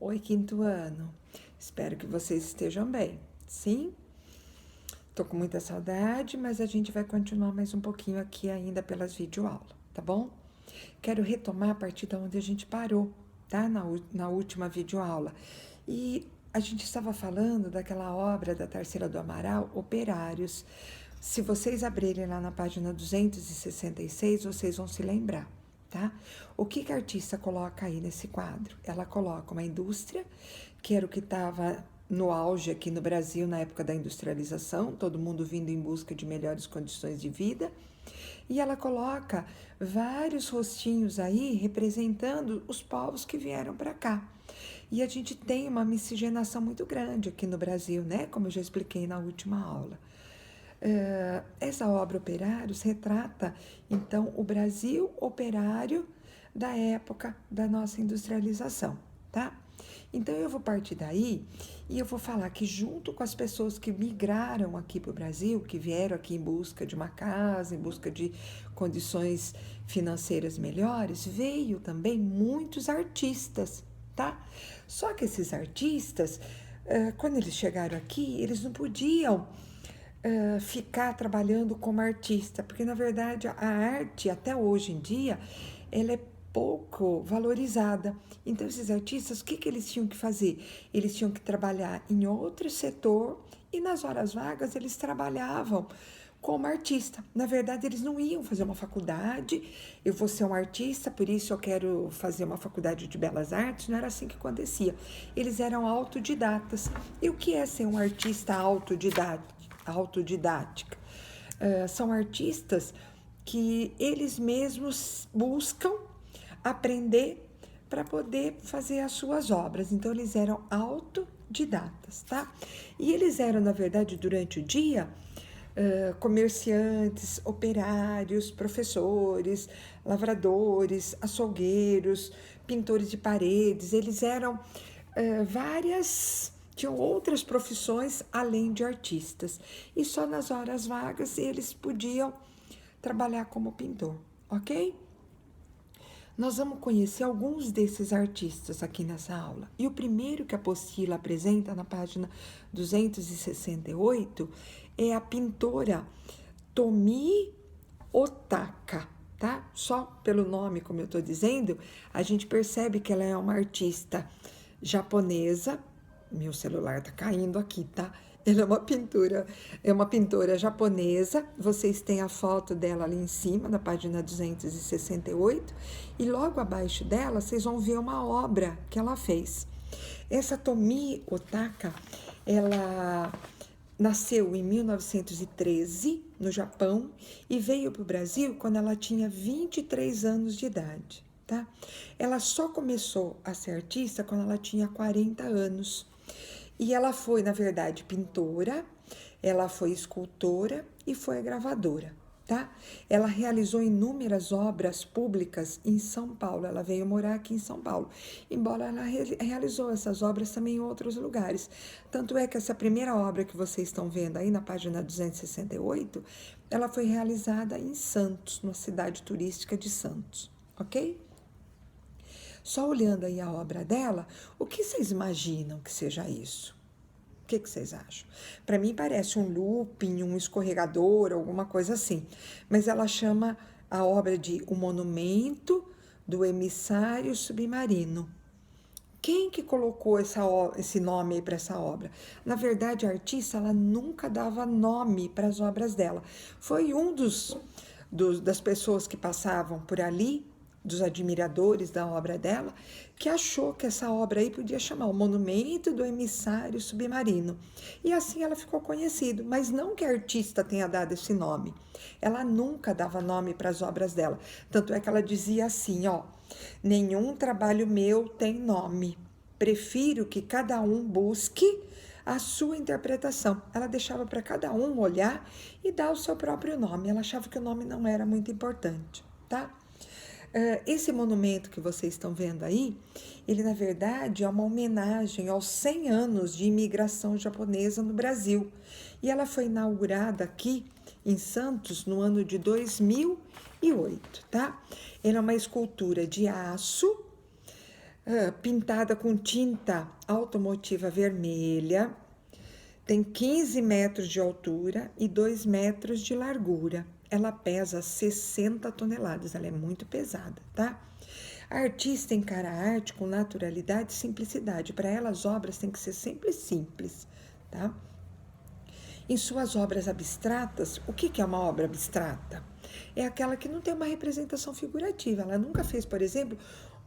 Oi, quinto ano. Espero que vocês estejam bem. Sim? Tô com muita saudade, mas a gente vai continuar mais um pouquinho aqui ainda pelas videoaulas, tá bom? Quero retomar a partir da onde a gente parou, tá? Na última videoaula. E a gente estava falando daquela obra da Tarsila do Amaral, Operários. Se vocês abrirem lá na página 266, vocês vão se lembrar. Tá? O que a artista coloca aí nesse quadro? Ela coloca uma indústria, que era o que estava no auge aqui no Brasil na época da industrialização, todo mundo vindo em busca de melhores condições de vida, e ela coloca vários rostinhos aí representando os povos que vieram para cá. E a gente tem uma miscigenação muito grande aqui no Brasil, né? Como eu já expliquei na última aula. Essa obra Operários retrata, então, o Brasil operário da época da nossa industrialização, tá? Então, eu vou partir daí e eu vou falar que junto com as pessoas que migraram aqui para o Brasil, que vieram aqui em busca de uma casa, em busca de condições financeiras melhores, veio também muitos artistas, tá? Só que esses artistas, quando eles chegaram aqui, eles não podiam ficar trabalhando como artista, porque na verdade a arte até hoje em dia ela é pouco valorizada. Então esses artistas, o que eles tinham que fazer? Eles tinham que trabalhar em outro setor e nas horas vagas eles trabalhavam como artista. Na verdade, eles não iam fazer uma faculdade, eu vou ser um artista, por isso eu quero fazer uma faculdade de belas artes, não era assim que acontecia. Eles eram autodidatas. E o que é ser um artista autodidática? São artistas que eles mesmos buscam aprender para poder fazer as suas obras. Então, eles eram autodidatas, tá? E eles eram, na verdade, durante o dia, comerciantes, operários, professores, lavradores, açougueiros, pintores de paredes. Eles eram tinham outras profissões além de artistas. E só nas horas vagas eles podiam trabalhar como pintor, ok? Nós vamos conhecer alguns desses artistas aqui nessa aula. E o primeiro que a apostila apresenta na página 268 é a pintora Tomi Otaka, tá? Só pelo nome, como eu estou dizendo, a gente percebe que ela é uma artista japonesa. Meu celular tá caindo aqui, tá? Ela é uma pintora japonesa. Vocês têm a foto dela ali em cima, na página 268, e logo abaixo dela vocês vão ver uma obra que ela fez. Essa Tomi Otaka, ela nasceu em 1913 no Japão e veio para o Brasil quando ela tinha 23 anos de idade, tá? Ela só começou a ser artista quando ela tinha 40 anos. E ela foi, na verdade, pintora, ela foi escultora e foi gravadora, tá? Ela realizou inúmeras obras públicas em São Paulo, ela veio morar aqui em São Paulo, embora ela realizou essas obras também em outros lugares. Tanto é que essa primeira obra que vocês estão vendo aí na página 268, ela foi realizada em Santos, na cidade turística de Santos, ok? Só olhando aí a obra dela, o que vocês imaginam que seja isso? O que vocês acham? Para mim parece um looping, um escorregador, alguma coisa assim. Mas ela chama a obra de O Monumento do Emissário Submarino. Quem que colocou esse nome aí para essa obra? Na verdade, a artista ela nunca dava nome para as obras dela. Foi um das pessoas que passavam por ali, dos admiradores da obra dela, que achou que essa obra aí podia chamar O Monumento do Emissário Submarino. E assim ela ficou conhecida, mas não que a artista tenha dado esse nome. Ela nunca dava nome para as obras dela. Tanto é que ela dizia assim, ó: nenhum trabalho meu tem nome. Prefiro que cada um busque a sua interpretação. Ela deixava para cada um olhar e dar o seu próprio nome. Ela achava que o nome não era muito importante, tá? Esse monumento que vocês estão vendo aí, ele na verdade é uma homenagem aos 100 anos de imigração japonesa no Brasil. E ela foi inaugurada aqui em Santos no ano de 2008, tá? Ela é uma escultura de aço, pintada com tinta automotiva vermelha, tem 15 metros de altura e 2 metros de largura. Ela pesa 60 toneladas, ela é muito pesada, tá? A artista encara a arte com naturalidade e simplicidade. Para ela, as obras têm que ser sempre simples, tá? Em suas obras abstratas, o que é uma obra abstrata? É aquela que não tem uma representação figurativa. Ela nunca fez, por exemplo,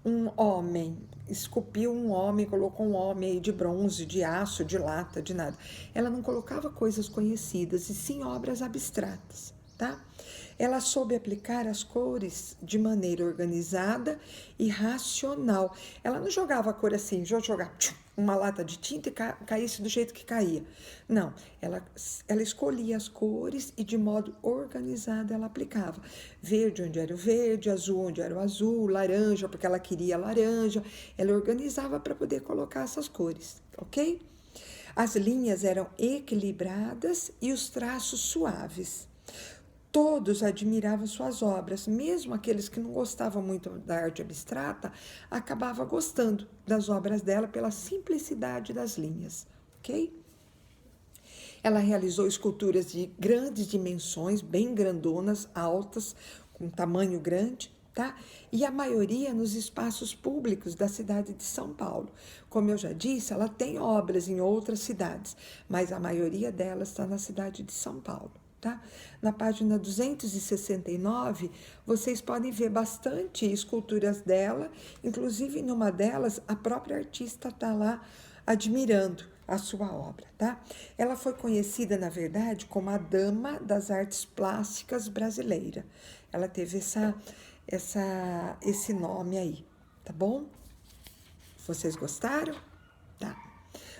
um homem, esculpiu um homem, colocou um homem aí de bronze, de aço, de lata, de nada. Ela não colocava coisas conhecidas, e sim obras abstratas, tá? Ela soube aplicar as cores de maneira organizada e racional. Ela não jogava a cor assim, jogar uma lata de tinta e caísse do jeito que caía. Não, ela escolhia as cores e de modo organizado ela aplicava. Verde onde era o verde, azul onde era o azul, laranja porque ela queria laranja. Ela organizava para poder colocar essas cores, ok? As linhas eram equilibradas e os traços suaves. Todos admiravam suas obras, mesmo aqueles que não gostavam muito da arte abstrata, acabavam gostando das obras dela pela simplicidade das linhas, ok? Ela realizou esculturas de grandes dimensões, bem grandonas, altas, com tamanho grande, tá? E a maioria nos espaços públicos da cidade de São Paulo. Como eu já disse, ela tem obras em outras cidades, mas a maioria delas está na cidade de São Paulo. Tá? Na página 269, vocês podem ver bastante esculturas dela, inclusive numa delas a própria artista está lá admirando a sua obra. Tá? Ela foi conhecida, na verdade, como a Dama das Artes Plásticas Brasileira. Ela teve esse nome aí, tá bom? Vocês gostaram? Tá.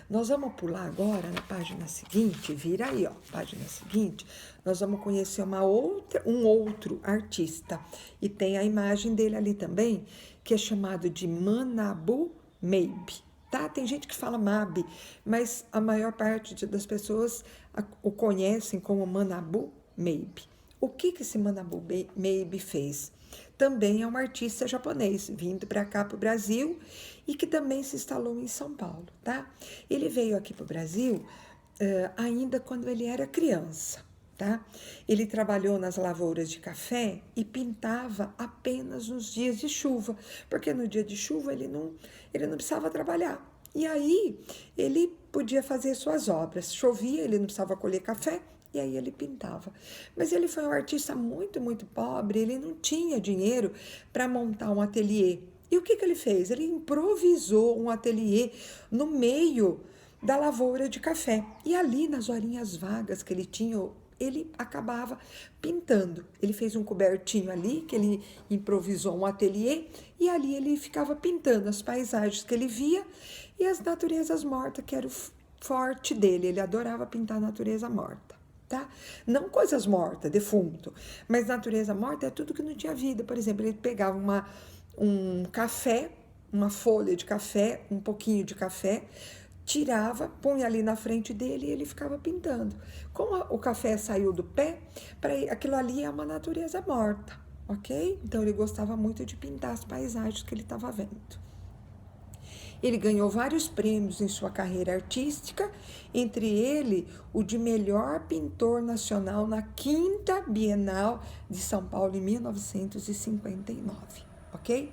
Nós vamos pular agora na página seguinte, vira aí, ó, página seguinte, nós vamos conhecer um outro artista. E tem a imagem dele ali também, que é chamado de Manabu Maybe, tá? Tem gente que fala Mabe, mas a maior parte das pessoas o conhecem como Manabu Maybe. O que esse Manabu Maybe fez? Também é um artista japonês, vindo para cá, para o Brasil, e que também se instalou em São Paulo, tá? Ele veio aqui para o Brasil ainda quando ele era criança, tá? Ele trabalhou nas lavouras de café e pintava apenas nos dias de chuva, porque no dia de chuva ele não precisava trabalhar. E aí ele podia fazer suas obras. Chovia, ele não precisava colher café, e aí ele pintava. Mas ele foi um artista muito, muito pobre, ele não tinha dinheiro para montar um ateliê. E o que ele fez? Ele improvisou um ateliê no meio da lavoura de café. E ali, nas horinhas vagas que ele tinha, ele acabava pintando. Ele fez um cobertinho ali, que ele improvisou um ateliê, e ali ele ficava pintando as paisagens que ele via e as naturezas mortas, que era o forte dele. Ele adorava pintar a natureza morta. Tá? Não coisas mortas, defunto, mas natureza morta é tudo que não tinha vida. Por exemplo, ele pegava um café, uma folha de café, um pouquinho de café, tirava, punha ali na frente dele e ele ficava pintando. Como o café saiu do pé, aquilo ali é uma natureza morta, ok? Então ele gostava muito de pintar as paisagens que ele estava vendo. Ele ganhou vários prêmios em sua carreira artística, entre ele o de melhor pintor nacional na 5ª Bienal de São Paulo em 1959, ok?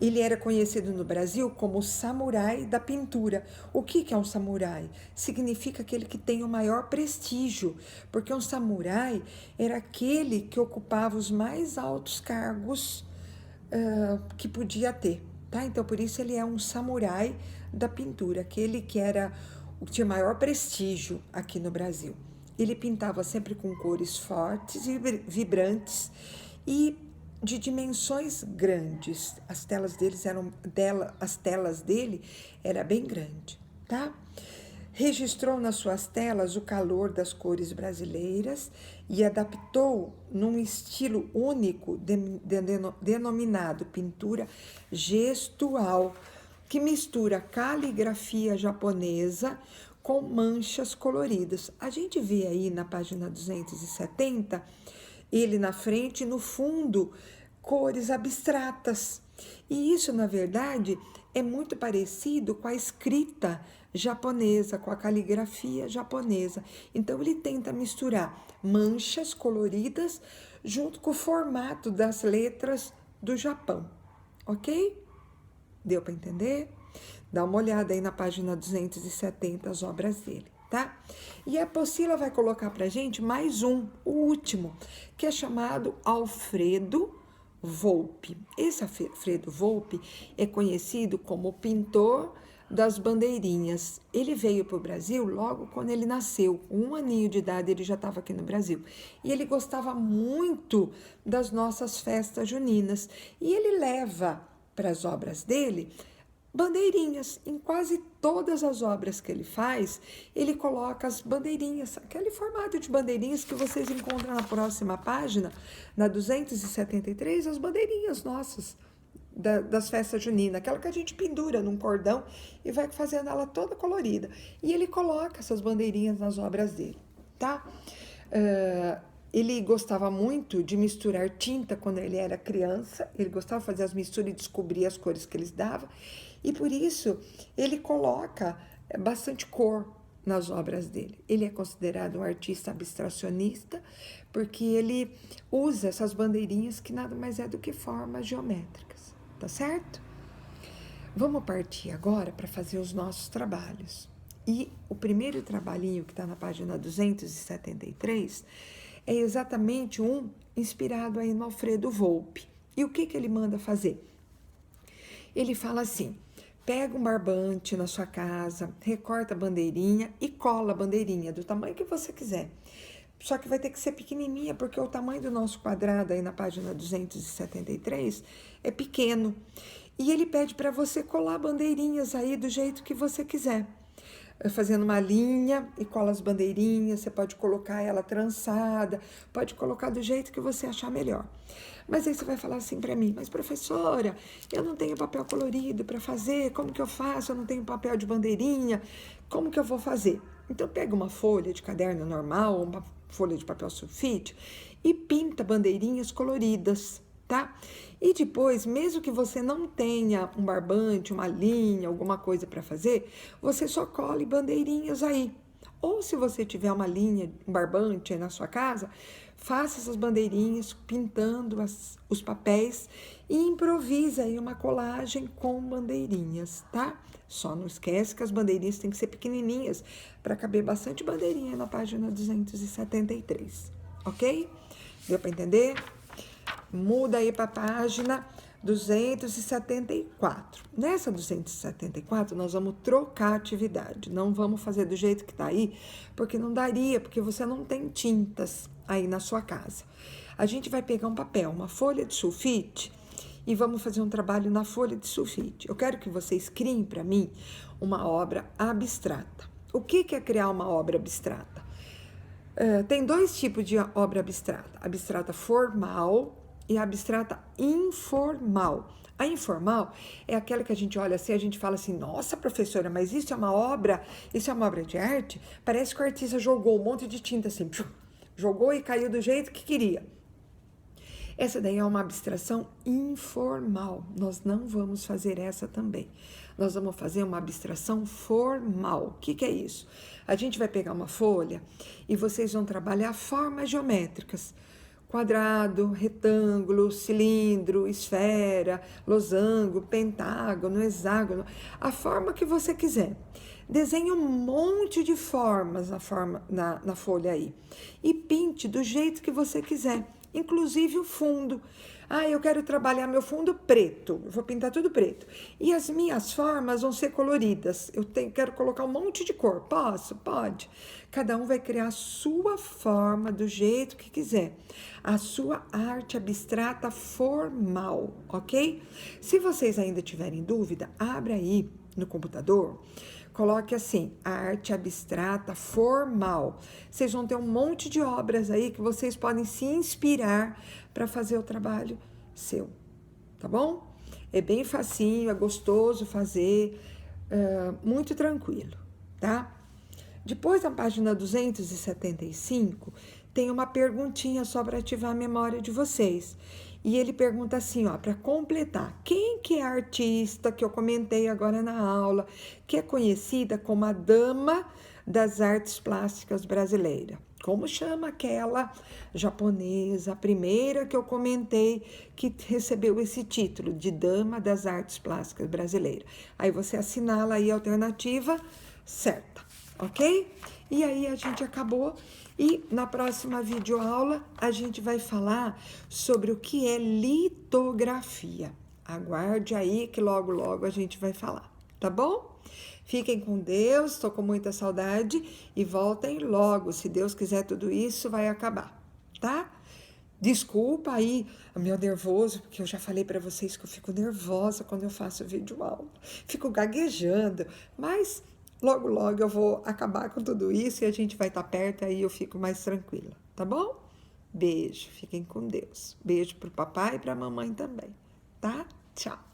Ele era conhecido no Brasil como o samurai da pintura. O que é um samurai? Significa aquele que tem o maior prestígio, porque um samurai era aquele que ocupava os mais altos cargos que podia ter. Tá? Então, por isso ele é um samurai da pintura, aquele que tinha maior prestígio aqui no Brasil. Ele pintava sempre com cores fortes e vibrantes e de dimensões grandes. As telas dele era bem grande, tá? Registrou nas suas telas o calor das cores brasileiras e adaptou num estilo único denominado pintura gestual, que mistura caligrafia japonesa com manchas coloridas. A gente vê aí na página 270, ele na frente e no fundo, cores abstratas. E isso, na verdade, é muito parecido com a escrita japonesa, com a caligrafia japonesa. Então, ele tenta misturar manchas coloridas junto com o formato das letras do Japão, ok? Deu para entender? Dá uma olhada aí na página 270, as obras dele, tá? E a Priscila vai colocar pra gente mais um, o último, que é chamado Alfredo Volpi. Esse Alfredo Volpi é conhecido como o pintor das bandeirinhas. Ele veio para o Brasil logo quando ele nasceu, 1 aninho de idade ele já estava aqui no Brasil. E ele gostava muito das nossas festas juninas. E ele leva para as obras dele bandeirinhas. Em quase todas as obras que ele faz, ele coloca as bandeirinhas, aquele formato de bandeirinhas que vocês encontram na próxima página, na 273, as bandeirinhas nossas das festas juninas, aquela que a gente pendura num cordão e vai fazendo ela toda colorida. E ele coloca essas bandeirinhas nas obras dele, tá? Ele gostava muito de misturar tinta quando ele era criança, ele gostava de fazer as misturas e descobrir as cores que eles davam, e por isso ele coloca bastante cor nas obras dele. Ele é considerado um artista abstracionista, porque ele usa essas bandeirinhas que nada mais é do que formas geométricas, tá certo? Vamos partir agora para fazer os nossos trabalhos. E o primeiro trabalhinho que está na página 273 é exatamente um inspirado aí no Alfredo Volpi. E o que ele manda fazer? Ele fala assim: pega um barbante na sua casa, recorta a bandeirinha e cola a bandeirinha do tamanho que você quiser. Só que vai ter que ser pequenininha, porque o tamanho do nosso quadrado aí na página 273 é pequeno. E ele pede para você colar bandeirinhas aí do jeito que você quiser. Fazendo uma linha e cola as bandeirinhas, você pode colocar ela trançada, pode colocar do jeito que você achar melhor. Mas aí você vai falar assim para mim: mas professora, eu não tenho papel colorido para fazer, como que eu faço? Eu não tenho papel de bandeirinha, como que eu vou fazer? Então pega uma folha de caderno normal, uma folha de papel sulfite e pinta bandeirinhas coloridas, tá? E depois, mesmo que você não tenha um barbante, uma linha, alguma coisa para fazer, você só cole bandeirinhas aí. Ou se você tiver uma linha, um barbante aí na sua casa, faça essas bandeirinhas pintando os papéis e improvisa aí uma colagem com bandeirinhas, tá? Só não esquece que as bandeirinhas têm que ser pequenininhas para caber bastante bandeirinha na página 273, ok? Deu para entender? Muda aí para a página 274. Nessa 274, nós vamos trocar a atividade. Não vamos fazer do jeito que está aí, porque não daria, porque você não tem tintas aí na sua casa. A gente vai pegar um papel, uma folha de sulfite, e vamos fazer um trabalho na folha de sulfite. Eu quero que vocês criem para mim uma obra abstrata. O que é criar uma obra abstrata? Tem dois tipos de obra abstrata: abstrata formal e abstrata informal. A informal é aquela que a gente olha assim, a gente fala assim: nossa, professora, mas isso é uma obra de arte? Parece que o artista jogou um monte de tinta assim, jogou e caiu do jeito que queria. Essa daí é uma abstração informal. Nós não vamos fazer essa também. Nós vamos fazer uma abstração formal. O que é isso? A gente vai pegar uma folha e vocês vão trabalhar formas geométricas: quadrado, retângulo, cilindro, esfera, losango, pentágono, hexágono, a forma que você quiser. Desenhe um monte de formas na folha aí e pinte do jeito que você quiser, inclusive o fundo. Eu quero trabalhar meu fundo preto, eu vou pintar tudo preto. E as minhas formas vão ser coloridas, quero colocar um monte de cor. Posso? Pode. Cada um vai criar a sua forma do jeito que quiser. A sua arte abstrata formal, ok? Se vocês ainda tiverem dúvida, abra aí no computador, coloque assim: a arte abstrata formal. Vocês vão ter um monte de obras aí que vocês podem se inspirar para fazer o trabalho seu, tá bom? É bem facinho, é gostoso fazer, muito tranquilo, tá? Depois, na página 275, tem uma perguntinha só para ativar a memória de vocês. E ele pergunta assim, ó, para completar, quem que é a artista que eu comentei agora na aula, que é conhecida como a Dama das Artes Plásticas Brasileira? Como chama aquela japonesa, a primeira que eu comentei, que recebeu esse título de Dama das Artes Plásticas Brasileira? Aí você assinala aí a alternativa certa, ok? E aí a gente acabou. E na próxima videoaula a gente vai falar sobre o que é litografia. Aguarde aí que logo logo a gente vai falar, tá bom? Fiquem com Deus, estou com muita saudade e voltem logo. Se Deus quiser, tudo isso vai acabar, tá? Desculpa aí o meu nervoso, porque eu já falei para vocês que eu fico nervosa quando eu faço videoaula. Fico gaguejando, mas logo logo eu vou acabar com tudo isso e a gente vai estar perto, aí eu fico mais tranquila, tá bom? Beijo, fiquem com Deus. Beijo pro papai e pra mamãe também, tá? Tchau.